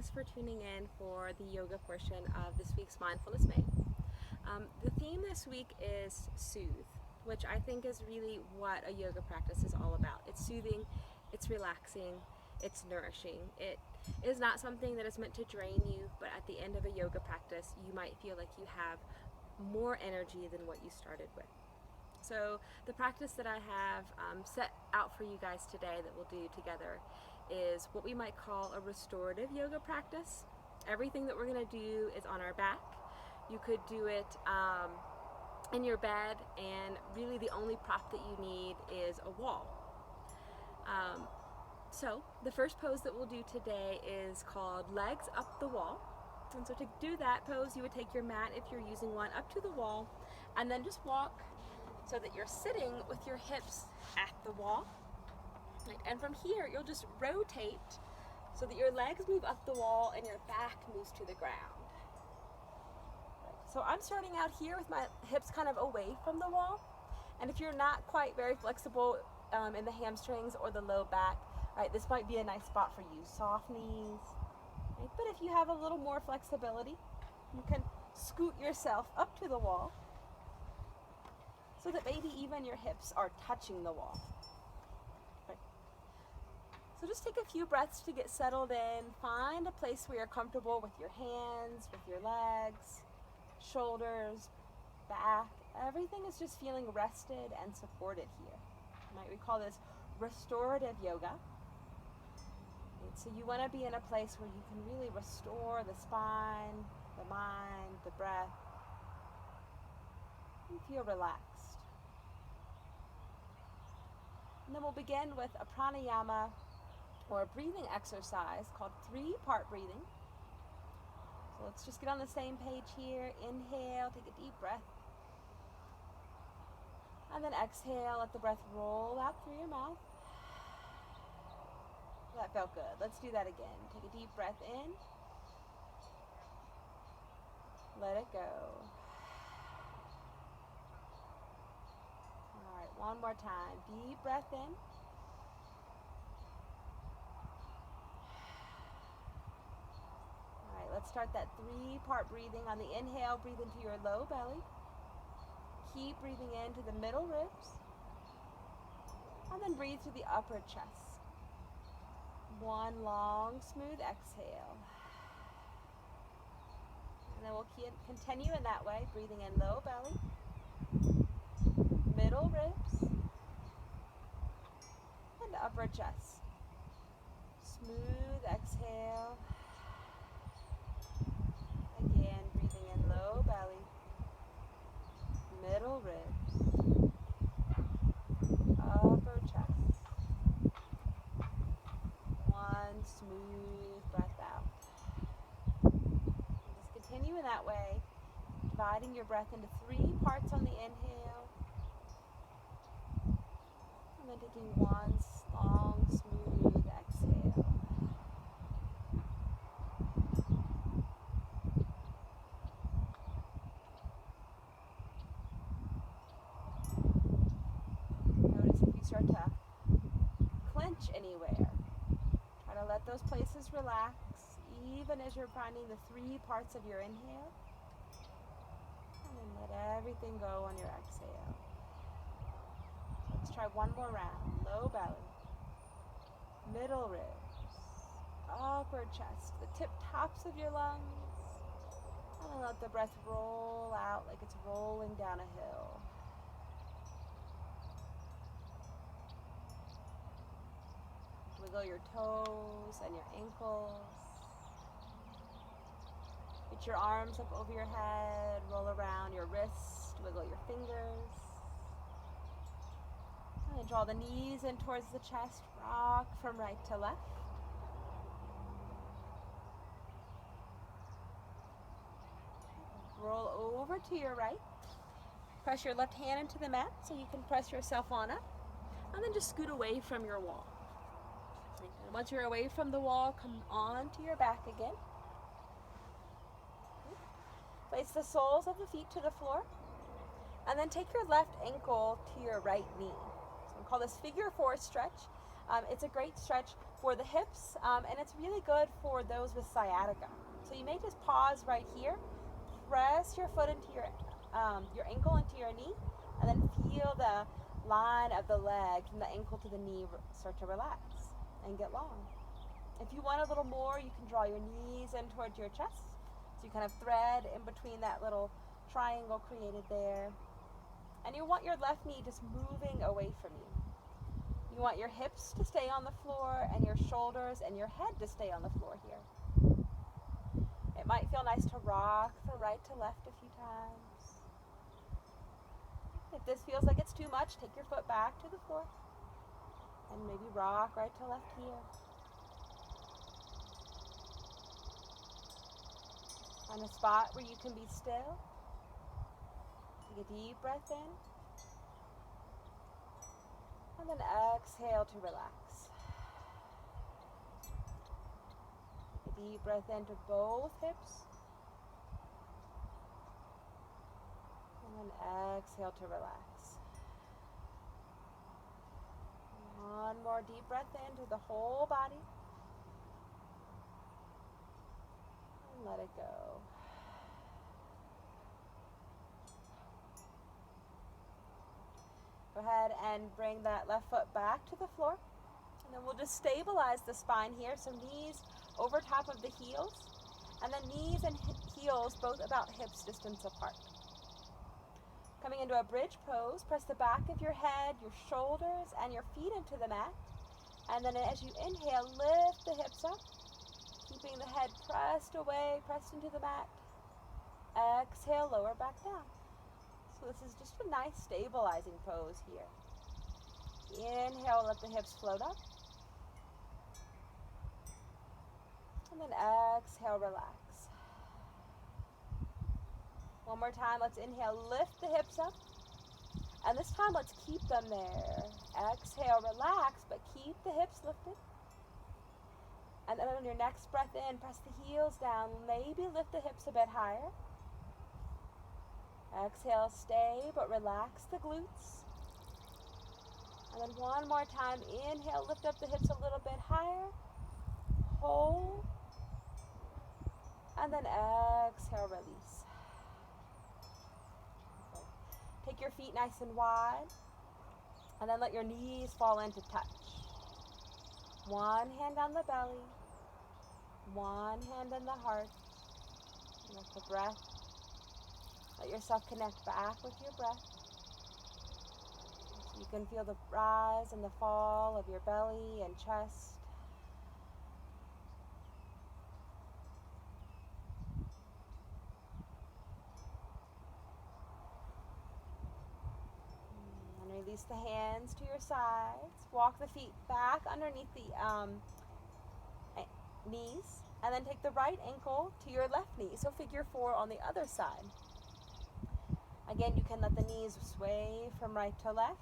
thanks for tuning in for the yoga portion of this week's Mindfulness May. The theme this week is soothe, which I think is really what a yoga practice is all about. It's soothing, it's relaxing, it's nourishing. It is not something that is meant to drain you, but at the end of a yoga practice, you might feel like you have more energy than what you started with. So the practice that I have set out for you guys today that we'll do together is what we might call a restorative yoga practice. Everything that we're going to do is on our back. You could do it in your bed, and really the only prop that you need is a wall. So the first pose that we'll do today is called legs up the wall. And so to do that pose, you would take your mat, if you're using one, up to the wall, and then just walk so that you're sitting with your hips at the wall. Right. And from here, you'll just rotate so that your legs move up the wall and your back moves to the ground. Right. So I'm starting out here with my hips kind of away from the wall. And if you're not quite very flexible in the hamstrings or the low back, right, this might be a nice spot for you. Soft knees. Right. But if you have a little more flexibility, you can scoot yourself up to the wall so that maybe even your hips are touching the wall. Right. So just take a few breaths to get settled in. Find a place where you're comfortable with your hands, with your legs, shoulders, back. Everything is just feeling rested and supported here. Right. We call this restorative yoga. Right. So you want to be in a place where you can really restore the spine, the mind, the breath, and feel relaxed. And then we'll begin with a pranayama, or a breathing exercise called 3-part breathing. So let's just get on the same page here. Inhale, take a deep breath. And then exhale, let the breath roll out through your mouth. That felt good. Let's do that again. Take a deep breath in. Let it go. All right, one more time. Deep breath in. All right, let's start that 3-part breathing. On the inhale, breathe into your low belly. Keep breathing into the middle ribs. And then breathe through the upper chest. One long, smooth exhale. And then we'll continue in that way, breathing in low belly, middle ribs, and upper chest. Smooth exhale. Again, breathing in low belly, middle ribs, upper chest. One smooth breath out. Just continue in that way, dividing your breath into 3 parts on the inhale, and then taking one long, smooth exhale. Notice if you start to clench anywhere. Try to let those places relax, even as you're finding the 3 parts of your inhale. And then let everything go on your exhale. Let's try one more round. Low belly, middle ribs, upper chest, the tip tops of your lungs. And then let the breath roll out like it's rolling down a hill. Wiggle your toes and your ankles. Get your arms up over your head, roll around your wrist, wiggle your fingers. And then draw the knees in towards the chest, rock from right to left. Roll over to your right. Press your left hand into the mat so you can press yourself on up. And then just scoot away from your wall. And once you're away from the wall, come on to your back again. Place the soles of the feet to the floor. And then take your left ankle to your right knee. So we call this figure 4 stretch. It's a great stretch for the hips, and it's really good for those with sciatica. So you may just pause right here, press your foot into your ankle into your knee, and then feel the line of the leg from the ankle to the knee start to relax and get long. If you want a little more, you can draw your knees in towards your chest. So you kind of thread in between that little triangle created there. And you want your left knee just moving away from you. You want your hips to stay on the floor and your shoulders and your head to stay on the floor here. It might feel nice to rock from right to left a few times. If this feels like it's too much, take your foot back to the floor and maybe rock right to left here. Find a spot where you can be still. Take a deep breath in. And then exhale to relax. Take a deep breath into both hips. And then exhale to relax. One more deep breath into the whole body. And let it go. Go ahead and bring that left foot back to the floor. And then we'll just stabilize the spine here. So knees over top of the heels. And then knees and heels both about hips distance apart. Coming into a bridge pose, press the back of your head, your shoulders, and your feet into the mat. And then as you inhale, lift the hips up, keeping the head pressed away, pressed into the mat. Exhale, lower back down. So this is just a nice stabilizing pose here. Inhale, let the hips float up. And then exhale, relax. One more time, let's inhale, lift the hips up. And this time, let's keep them there. Exhale, relax, but keep the hips lifted. And then on your next breath in, press the heels down. Maybe lift the hips a bit higher. Exhale, stay, but relax the glutes. And then one more time, inhale, lift up the hips a little bit higher. Hold. And then exhale, release. Take your feet nice and wide. And then let your knees fall into touch. One hand on the belly. One hand on the heart. Let the breath. Let yourself connect back with your breath. So you can feel the rise and the fall of your belly and chest. And release the hands to your sides. Walk the feet back underneath the knees. And then take the right ankle to your left knee. So figure 4 on the other side. Again, you can let the knees sway from right to left.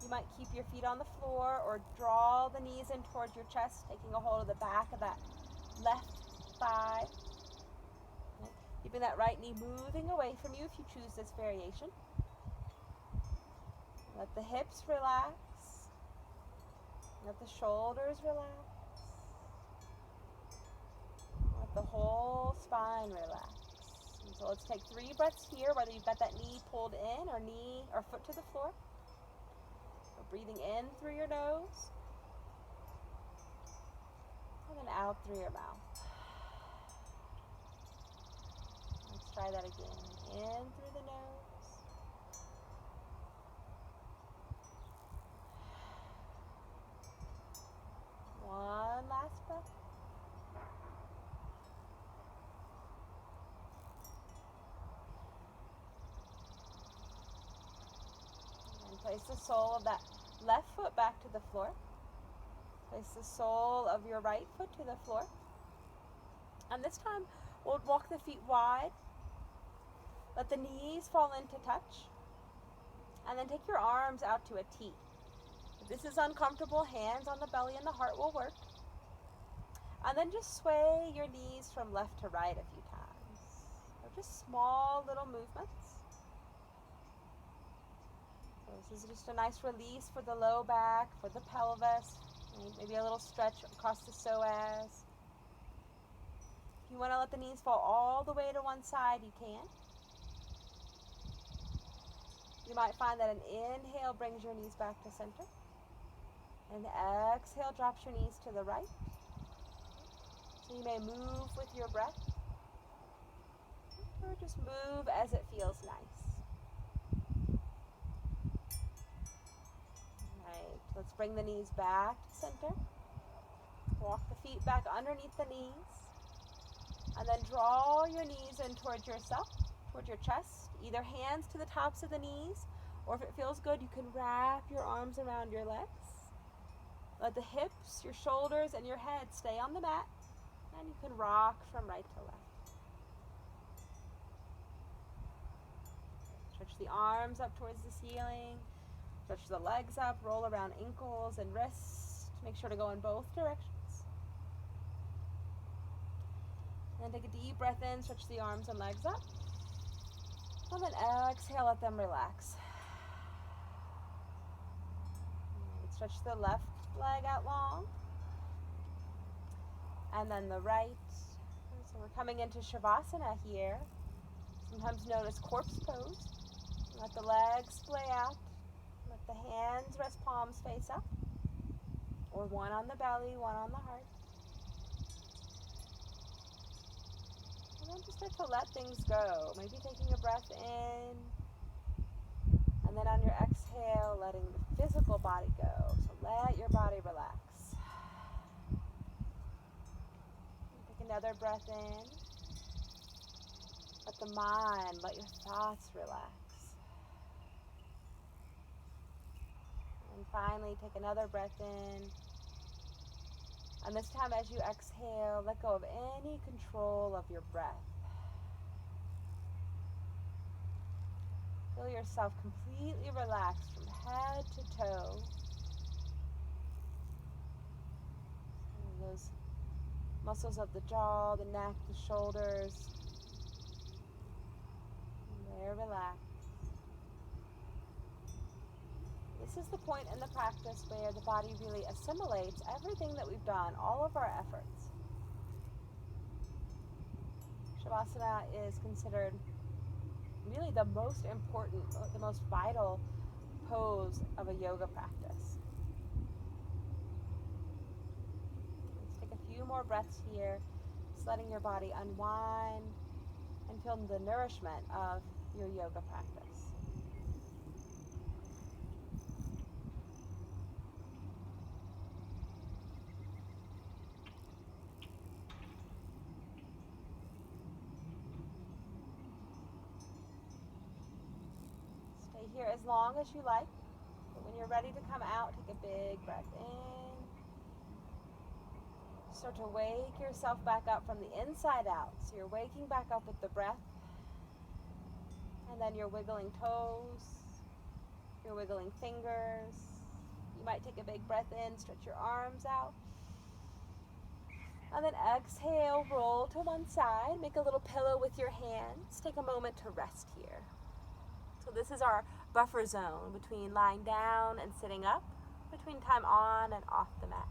You might keep your feet on the floor or draw the knees in towards your chest, taking a hold of the back of that left thigh. Okay. Keeping that right knee moving away from you if you choose this variation. Let the hips relax. Let the shoulders relax. Let the whole spine relax. So let's take 3 breaths here, whether you've got that knee pulled in or foot to the floor. So breathing in through your nose. And then out through your mouth. Let's try that again. In through the nose. One last breath. Place the sole of that left foot back to the floor. Place the sole of your right foot to the floor. And this time, we'll walk the feet wide. Let the knees fall into touch. And then take your arms out to a T. If this is uncomfortable, hands on the belly and the heart will work. And then just sway your knees from left to right a few times. They're just small little movements. This is just a nice release for the low back, for the pelvis. Maybe a little stretch across the psoas. If you want to let the knees fall all the way to one side, you can. You might find that an inhale brings your knees back to center. And the exhale drops your knees to the right. So you may move with your breath. Or just move as it feels nice. Alright, let's bring the knees back to center. Walk the feet back underneath the knees. And then draw your knees in towards yourself, towards your chest. Either hands to the tops of the knees, or if it feels good, you can wrap your arms around your legs. Let the hips, your shoulders, and your head stay on the mat. And you can rock from right to left. Stretch the arms up towards the ceiling. Stretch the legs up, roll around ankles and wrists. Make sure to go in both directions. And take a deep breath in, stretch the arms and legs up. And then exhale, let them relax. Stretch the left leg out long. And then the right. So we're coming into Shavasana here. Sometimes known as corpse pose. Let the legs splay out. Let the hands rest palms face up. Or one on the belly, one on the heart. And then just start to let things go. Maybe taking a breath in. And then on your exhale, letting the physical body go. So let your body relax. Take another breath in. Let the mind, let your thoughts relax. And finally, take another breath in. And this time as you exhale, let go of any control of your breath. Feel yourself completely relaxed from head to toe. And those muscles of the jaw, the neck, the shoulders, they're relaxed. This is the point in the practice where the body really assimilates everything that we've done, all of our efforts. Shavasana is considered really the most important, the most vital pose of a yoga practice. Let's take a few more breaths here, just letting your body unwind and feel the nourishment of your yoga practice. Stay here as long as you like, but when you're ready to come out, take a big breath in. Start to wake yourself back up from the inside out. So you're waking back up with the breath. And then you're wiggling toes. You're wiggling fingers. You might take a big breath in, stretch your arms out. And then exhale, roll to one side. Make a little pillow with your hands. Take a moment to rest here. So this is our buffer zone between lying down and sitting up, between time on and off the mat.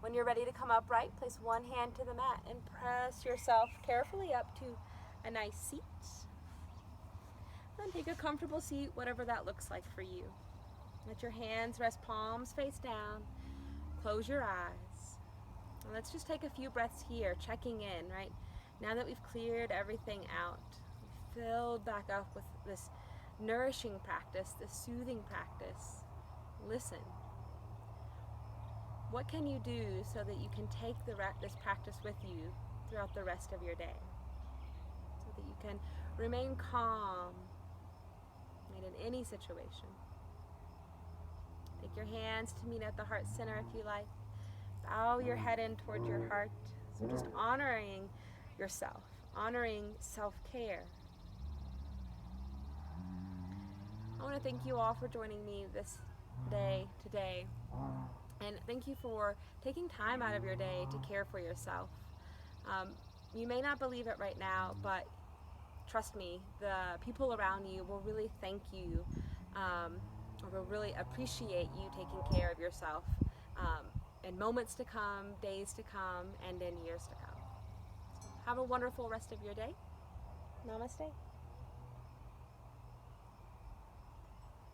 When you're ready to come upright, place one hand to the mat and press yourself carefully up to a nice seat. And take a comfortable seat, whatever that looks like for you. Let your hands rest palms face down. Close your eyes. And let's just take a few breaths here, checking in, right? Now that we've cleared everything out, filled back up with this nourishing practice, this soothing practice. Listen. What can you do so that you can take this practice with you throughout the rest of your day? So that you can remain calm in any situation. Take your hands to meet at the heart center if you like. Bow your head in toward your heart. So just honoring yourself, honoring self-care. I want to thank you all for joining me this day today. And thank you for taking time out of your day to care for yourself. You may not believe it right now, but trust me, the people around you will really thank you, or will really appreciate you taking care of yourself in moments to come, days to come, and in years to come. So have a wonderful rest of your day. Namaste.